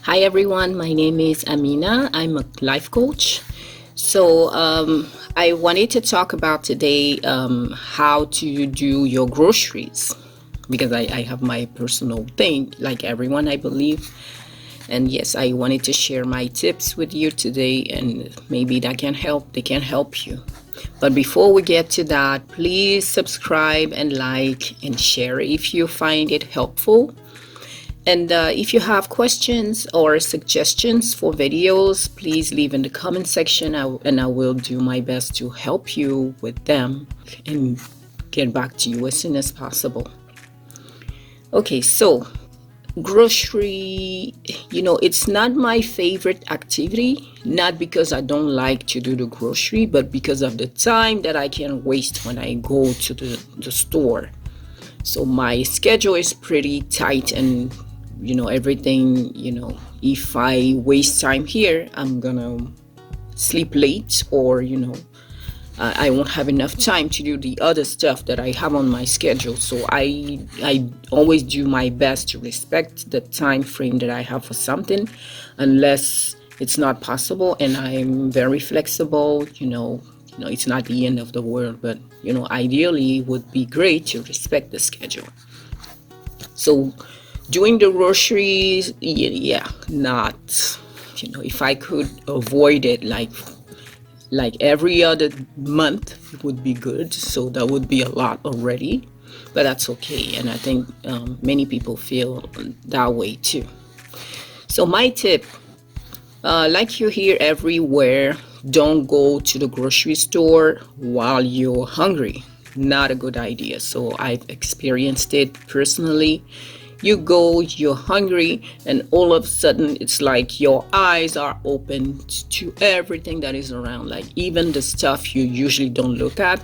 Hi everyone, my name is Amina. I'm a life coach. So I wanted to talk about today how to do your groceries because I have my personal thing, like everyone, I believe. And yes, I wanted to share my tips with you today, and maybe that can help. They can help you. But before we get to that, please subscribe and like and share if you find it helpful. And if you have questions or suggestions for videos, please leave in the comment section and I will do my best to help you with them and get back to you as soon as possible. Okay, so grocery, it's not my favorite activity, not because I don't like to do the grocery, but because of the time that I can waste when I go to the store. So my schedule is pretty tight and everything, if I waste time here, I'm gonna sleep late, or I won't have enough time to do the other stuff that I have on my schedule. So I always do my best to respect the time frame that I have for something, unless it's not possible, and I'm very flexible. It's not the end of the world, but ideally it would be great to respect the schedule. So doing the groceries, yeah, not, if I could avoid it like every other month, it would be good. So that would be a lot already, but that's okay. And I think many people feel that way too. So my tip, like you hear everywhere, don't go to the grocery store while you're hungry. Not a good idea. So I've experienced it personally. You go, you're hungry, and all of a sudden it's like your eyes are open to everything that is around, like even the stuff you usually don't look at.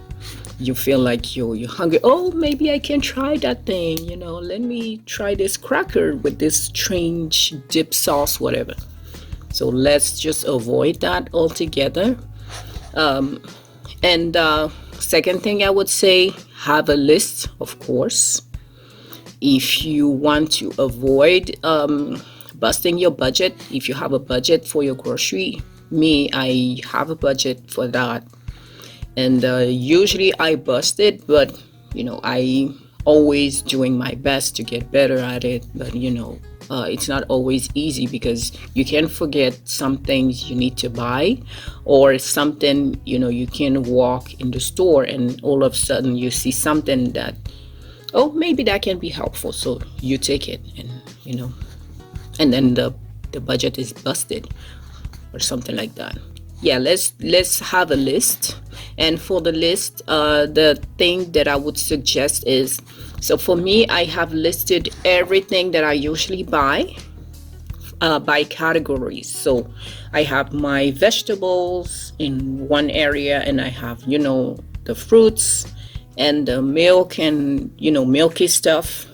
You feel like you're hungry. Oh, maybe I can try that thing, let me try this cracker with this strange dip sauce, whatever. So let's just avoid that altogether. And second thing I would say, have a list, of course. If you want to avoid busting your budget, if you have a budget for your grocery, I have a budget for that. And usually I bust it, but I always doing my best to get better at it. But it's not always easy because you can forget some things you need to buy, or something, you can walk in the store and all of a sudden you see something that, oh, maybe that can be helpful, so you take it, and then the budget is busted or something like that. Yeah, let's have a list. And for the list, the thing that I would suggest is, so for me, I have listed everything that I usually buy by categories. So I have my vegetables in one area, and I have the fruits and the milk and milky stuff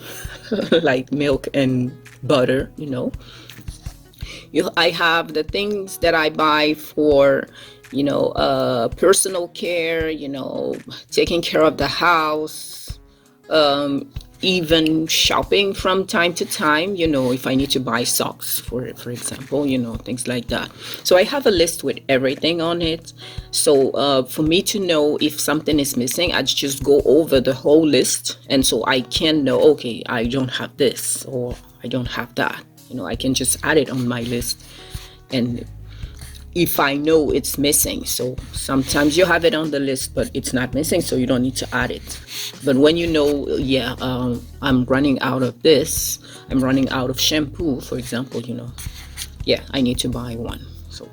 like milk and butter. I have the things that I buy for personal care, taking care of the house, even shopping from time to time, if I need to buy socks for example, things like that. So I have a list with everything on it. So for me to know if something is missing, I just go over the whole list, and so I can know, okay, I don't have this or I don't have that. I can just add it on my list, and if I know it's missing. So sometimes you have it on the list but it's not missing, so you don't need to add it. But when I'm running out of this, I'm running out of shampoo, for example, I need to buy one. So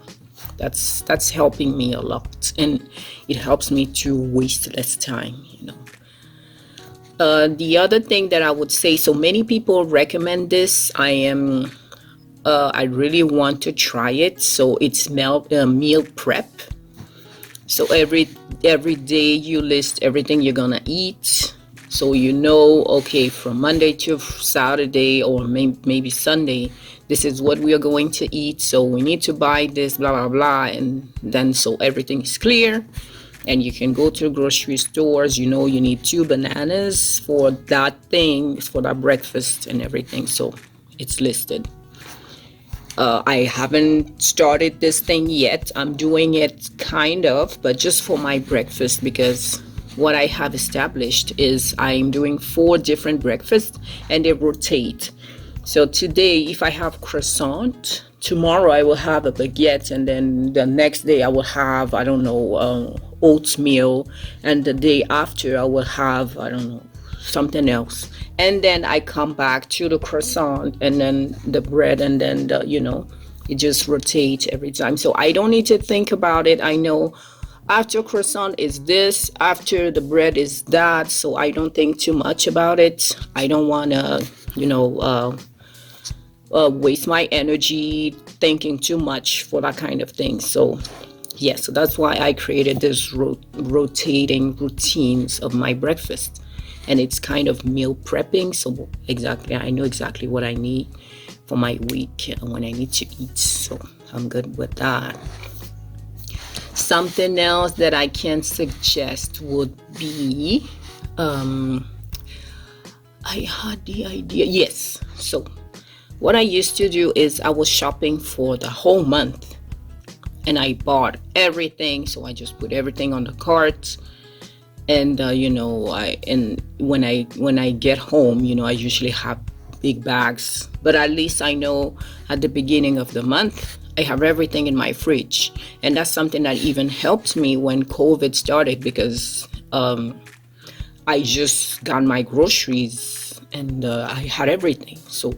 that's helping me a lot, and it helps me to waste less time. The other thing that I would say, so many people recommend this. I really want to try it. So it's meal prep. So every day you list everything you're gonna eat. So okay, from Monday to Saturday, or maybe Sunday, this is what we are going to eat. So we need to buy this, blah blah blah, and then so everything is clear. And you can go to grocery stores, you need 2 bananas for that thing, for that breakfast and everything. So it's listed. I haven't started this thing yet. I'm doing it kind of, but just for my breakfast, because what I have established is I'm doing 4 different breakfasts and they rotate. So today, if I have croissant, tomorrow I will have a baguette, and then the next day I will have, I don't know, oatmeal, and the day after I will have, I don't know, something else. And then I come back to the croissant and then the bread, and then it just rotates every time. So I don't need to think about it. I know after croissant is this, after the bread is that. So I don't think too much about it. I don't want to, waste my energy thinking too much for that kind of thing. So yeah, so that's why I created this rotating routines of my breakfast, and it's kind of meal prepping. So exactly, I know exactly what I need for my week when I need to eat. So I'm good with that. Something else that I can suggest would be, I had the idea. Yes. So what I used to do is I was shopping for the whole month and I bought everything. So I just put everything on the cart. And when I get home, I usually have big bags, but at least I know at the beginning of the month I have everything in my fridge. And that's something that even helped me when COVID started, because I just got my groceries and I had everything. So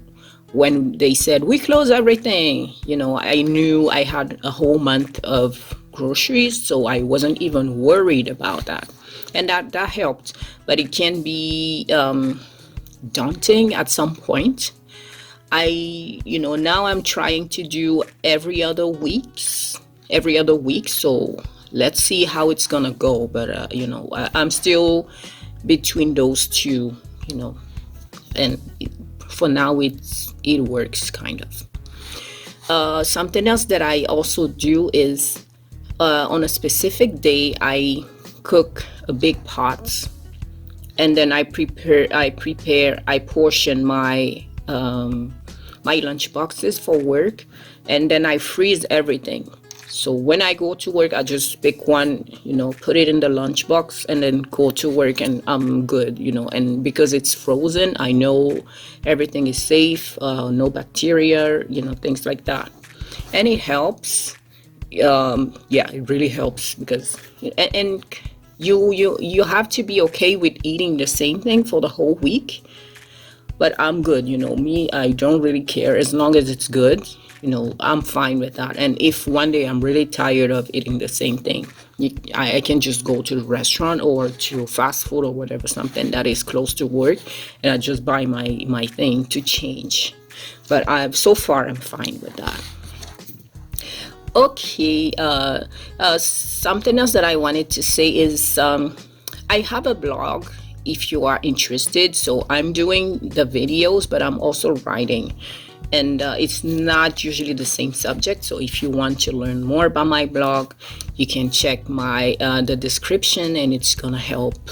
when they said we close everything, I knew I had a whole month of groceries, so I wasn't even worried about that. And that helped. But it can be daunting at some point. Now I'm trying to do every other week. So let's see how it's gonna go. But I'm still between those two, and for now it works kind of. Something else that I also do is on a specific day I cook a big pot, and then I portion my my lunch boxes for work, and then I freeze everything. So when I go to work, I just pick one, put it in the lunch box and then go to work, and I'm good, and because it's frozen, I know everything is safe, no bacteria, things like that. And it helps. Yeah, it really helps, because and you have to be okay with eating the same thing for the whole week. But I'm good, me, I don't really care as long as it's good. I'm fine with that. And if one day I'm really tired of eating the same thing, I can just go to the restaurant or to fast food or whatever, something that is close to work, and I just buy my thing to change. But so far I'm fine with that. Okay, something else that I wanted to say is I have a blog if you are interested. So I'm doing the videos, but I'm also writing, and it's not usually the same subject. So if you want to learn more about my blog, you can check the description, and it's gonna help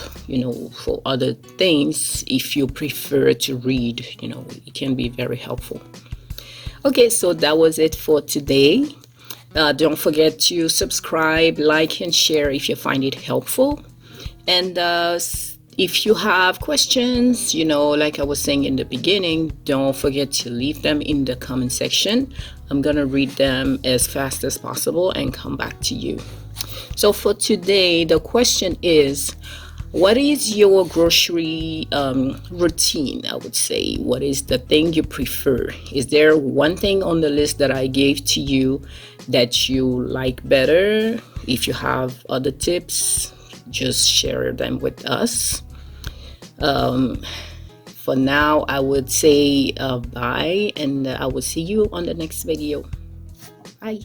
for other things. If you prefer to read, it can be very helpful. Okay, so that was it for today. Don't forget to subscribe, like, and share if you find it helpful. And if you have questions, like I was saying in the beginning, don't forget to leave them in the comment section. I'm gonna read them as fast as possible and come back to you. So for today, the question is, what is your grocery routine? I would say, what is the thing you prefer? Is there one thing on the list that I gave to you that you like better? If you have other tips, just share them with us. For now, I would say bye, and I will see you on the next video. Bye.